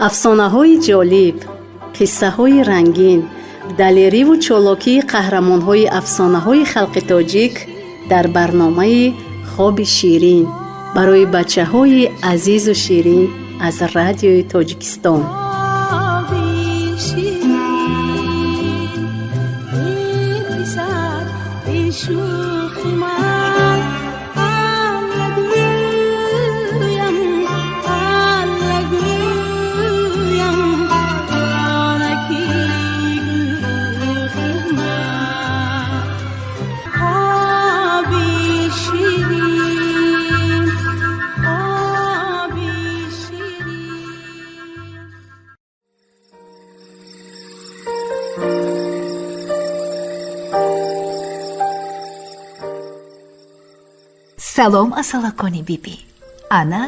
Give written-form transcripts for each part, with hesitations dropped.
افسانه‌های جالب، قصه‌های رنگین، دلیری و چالاکی قهرمان‌های افسانه‌های خلق تاجیک در برنامه خواب شیرین برای بچه‌های عزیز و شیرین از رادیوی تاجیکستان. салом асалакони бибӣ. ана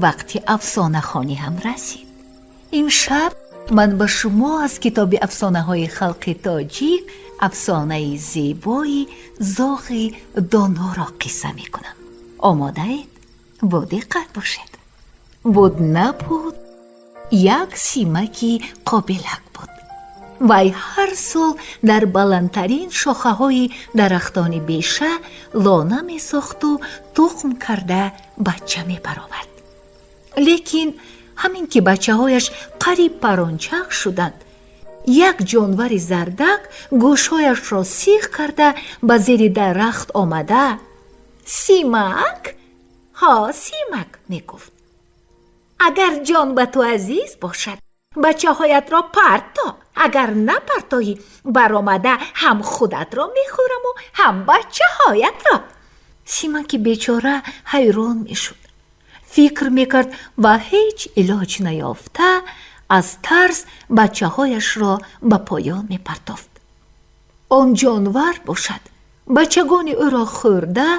вақти афсонахонӣ ҳам расид. имшаб ман ба шумо аз китоби афсонаҳои халқи тоҷик афсонаи зебои зоғи доноро қисса мекунам. омодаед? бо диққат бошед. буд набуд як симаки қобилак буд. вай ҳар сол дар баландтарин шохаҳои дарахтони беша лона месохту тухм карда бача мепаровард. лекин ҳамин ки бачаҳояш қариб парончақ шуданд, як ҷонвари зардак гӯшҳояшро сиқ карда ба зери дарахт омада «Симак? ҳо, Симак!» мегуфт. агар ҷон ба ту азиз бошад, бачаҳоятро парто. агар напартоӣ, баромада ҳам худатро мехӯраму ҳам бачаҳоятро. симаки бечора ҳайрон мешуд. фикр мекард ва ҳеҷ илоҷ наёфта аз тарс бачаҳояшро ба поён мепартофт. он ҷонвар бошад, бачагони ӯро хӯрда,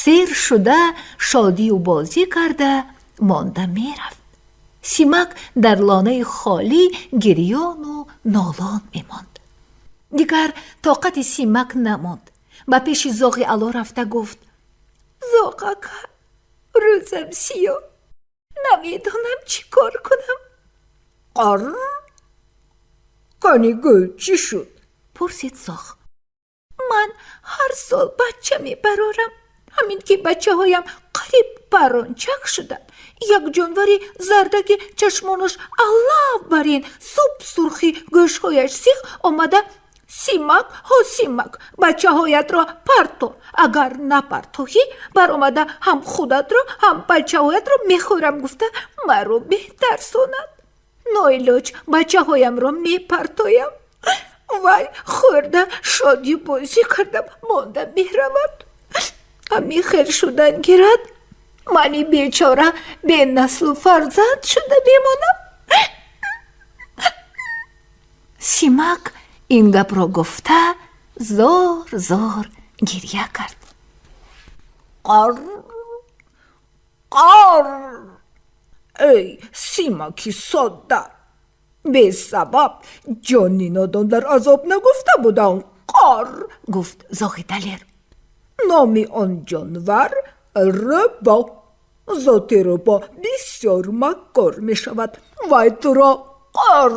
сер шуда, шодию бозӣ карда монда мерафт. симак дар лонаи холӣ гирёну нолон мемонд. дигар тоқати симак намонд. ба пеши зоғи ало рафта гуфт: «Зоғака, рӯзам сиё, намедонам чӣ кор кунам». «Қар? Кани гӯй, чӣ шуд?» пурсид зоғ. «Ман ҳар сол бача мебарорам. ҳамин ки бачаҳоям қариб парончақ шуданд, як ҷонвари зардаки чашмонаш аллавбарин, суб сурхи гӯшҳояш сиқ омада «Симак, ҳо Симак, бачаҳоятро парто. агар напартоҳӣ, баромада ҳам худатро, ҳам бачаҳоятро мехӯрам» гуфта маро метарсонад. ноилоҷ бачаҳоямро мепартоям. вай хӯрда, шодию бозӣ карда монда меравад. ҳамин хел шудан гирад, мани бечора бенаслу фарзанд шуда мемонам». симак ин гапро гуфта зор зор гирья кард. «Қар? қар? эй симаки содда, бесабаб ҷони нодон дар азоб нагуфта буданд. қар?» гуфт зоғи далер. номи он ҷонвар рӯбо. зоти рӯбо бисёр маккор мешавад. вай туро қар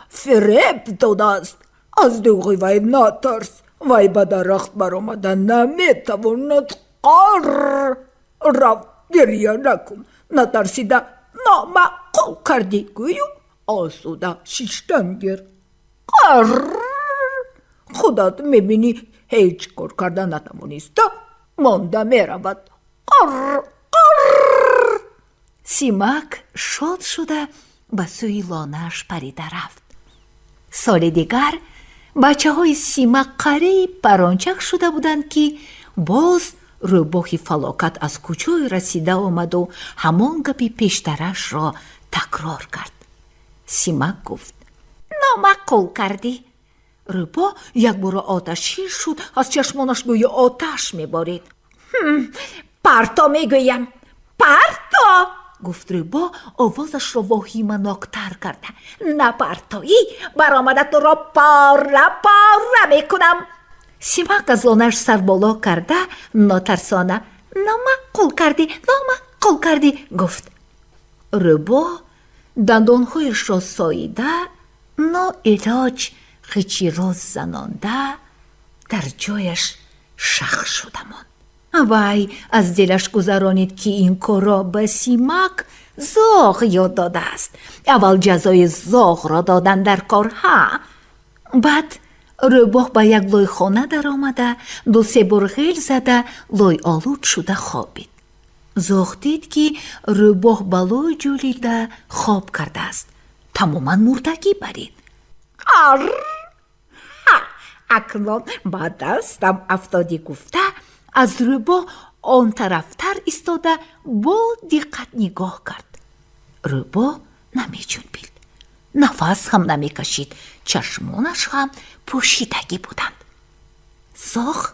фиреб додааст. аз дуғи вай натарс. вай ба дарахт баромада наметавонад. қар рав, гирья накун. натарсида номаъқул кардӣ. гӯю осуда шиштан гир. қар худат мебинӣ ҳеҷ кор карда натавониста, монда меравад. қар қар. симак шод шуда ба сӯи лонааш парида рафт. соли дигар бачаҳои симак қариб парончақ шуда буданд ки боз рӯбоҳи фалокат аз куҷое расида омаду ҳамон гапи пештарашро такрор кард. симак гуфт: «Номаъқул кардӣ». рӯбо якбора оташин шуд, аз чашмонаш гӯё оташ меборид. парто мегӯям, парто, гуфт рӯбо овозашро воҳиманоктар карда. напартоӣ, баромада туро пора пора мекунам. симак аз лонааш сарболо карда нотарсона «Номаъқул кардӣ, номаъқул кардӣ» гуфт. рӯбо دندانهایش را ساییده، ناعلاج قیچی را زنانده در جایش شخ شده ماند. وی از دلش گذرانید که این کار را به سیمک زاغ یاد داده است. اول جزای زاغ را دادن در کار ها. بعد روباه به یک لای خانه در آمده، 2-3 بار غیل زده لای آلود شده خوابید. زاغ دید که روباه به لای جولیده خواب کرده است. تماما مردگی برید. اکنون با دستم افتادی گفته از روباه آن طرفتر ایستاده با دقت نگاه کرد. روباه نمی جنبید، نفس هم نمی کشید، چشمانش هم پوشیدگی بودند. زاغ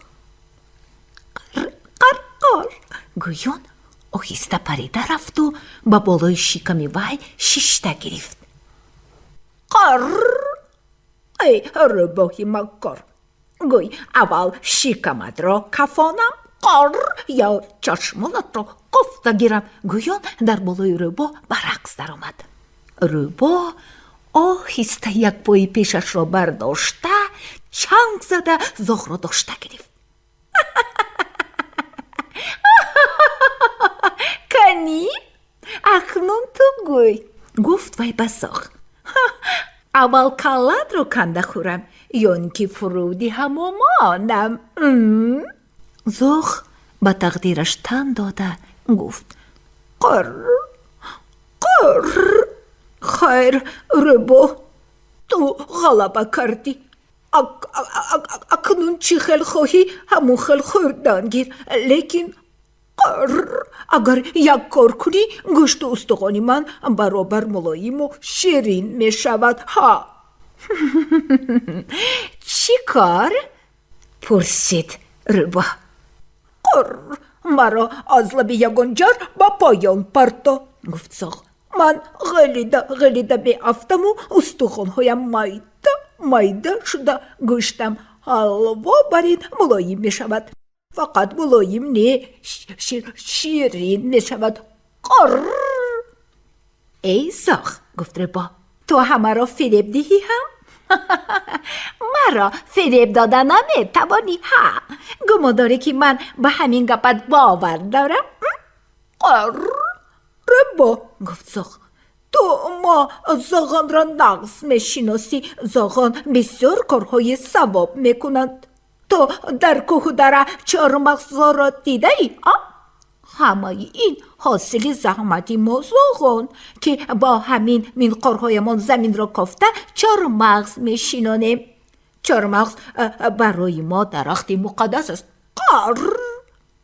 قرقر گویان آهسته پریده رفت و به بالای شکم وی شیشته گرفت. ای روباهی مکار، گوی اول شکمت را کفانم یا چشمانت را گفته گیرم. گویان در بالای روباه به رقص در آمد. روباه آهسته یک پای پیشش را برداشته چنگ زده زاغ را داشته گرفت. کنی؟ اکنون تو گوی، گفت وی به زاغ. اول کلت رو کنده خورم یا که فرودی همامانم. زاغ به تقدیرش تن داده گفت قر خیر روباه، تو غلبه کردی. اکنون چی خیل خواهی همون خیل خوردن گیر، لیکن اگر یک کار کنی گوشت و استخوانی من برابر ملایم و شیرین می شود ها. چی کار؟ پرسید روباه. مرا از لب یگانجر با پایان پرتا، گفت زاغ. من غلیده می افتم و استخوانهایم مایده شده، گوشتم حلوا برید ملایم می شود، فقط ملایم نه شیرین می شود. ای زاغ، گفت روباه، تو همه را فریب دهی هم؟ مرا فریب دادن نمی توانی ها؟ گمان داری که من به همین گپت باور دارم؟ روباه، گفت زاغ، تو ما زاغان را نقص می شناسی. زاغان بسیار کارهای ثواب می کنند. تو در کوه دره چهارمغزها را دیده ای؟ همه این حاصل زحمتی ما زاغان که با همین منقارهایمان زمین را کافته چهارمغز می شنانیم. چهارمغز برای ما درخت مقدس است.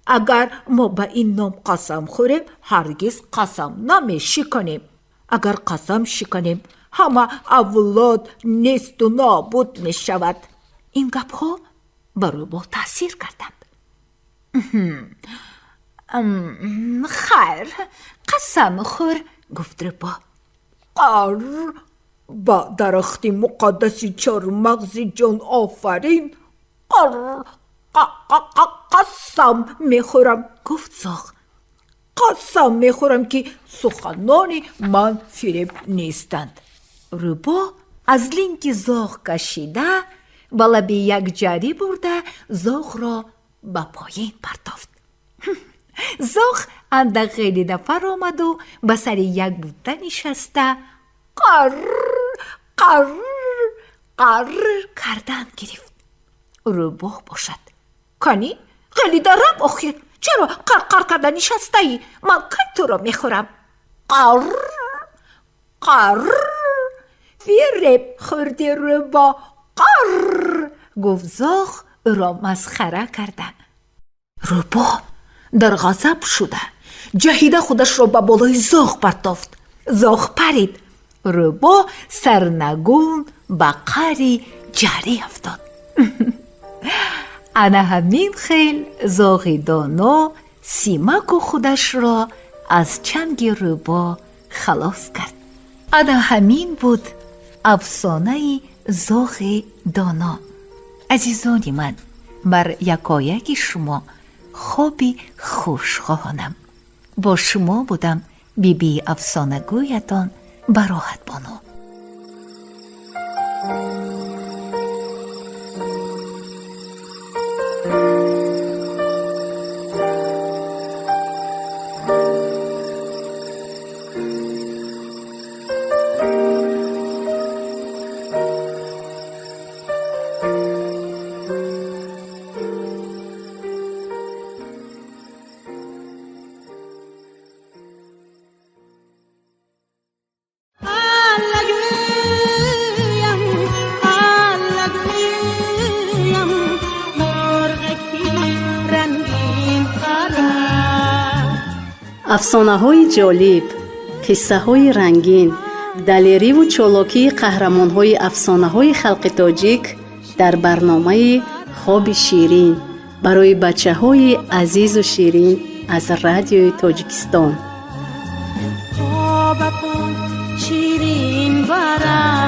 اگر ما به این نام قسم خوریم هرگز قسم نمی شکنیم. اگر قسم شکنیم همه اولاد نیست و نابود می شود. این گپ ها بر روباه تأثیر کردند. خیر، قسم خور، گفت روباه. با درخت مقدسی چهارمغز جان آفرین قسم میخورم، گفت زاغ. قسم میخورم که سخنان من فریب نیستند. روباه از لینک زاغ کشیده به لب یک جری برده زاغ را به پایین پرتافت. زاغ اندک غلیده فر آمد و به سر یک بوته نشسته قر کردن گرفت. روباه باشد. کنی؟ غلیده رم آخر، چرا قر کردن نشسته ای؟ من کی تو را میخورم؟ فریب خوردی روباه. گفت زاغ را مسخره کرده. روباه در غضب شده جهیده خودش را به بالای زاغ پرتافت. زاغ پرید. روباه سرنگون به قعر جری افتاد. انا همین خیل زاغ دانا سیمک و خودش را از چنگ روباه خلاص کرد. انا همین بود افسانه زاغ دانا. عزیزان من، بر یکایک شما خوبی خوش خواهانم. با شما بودم بی افسانه گویتان براحت بانو. افسانه‌های جالب، قصه‌های رنگین، دلیری و چالاکی قهرمان‌های افسانه‌های خلق تاجیک در برنامه خواب شیرین برای بچه‌های عزیز و شیرین از رادیوی تاجیکستان. خوابتون شیرین برام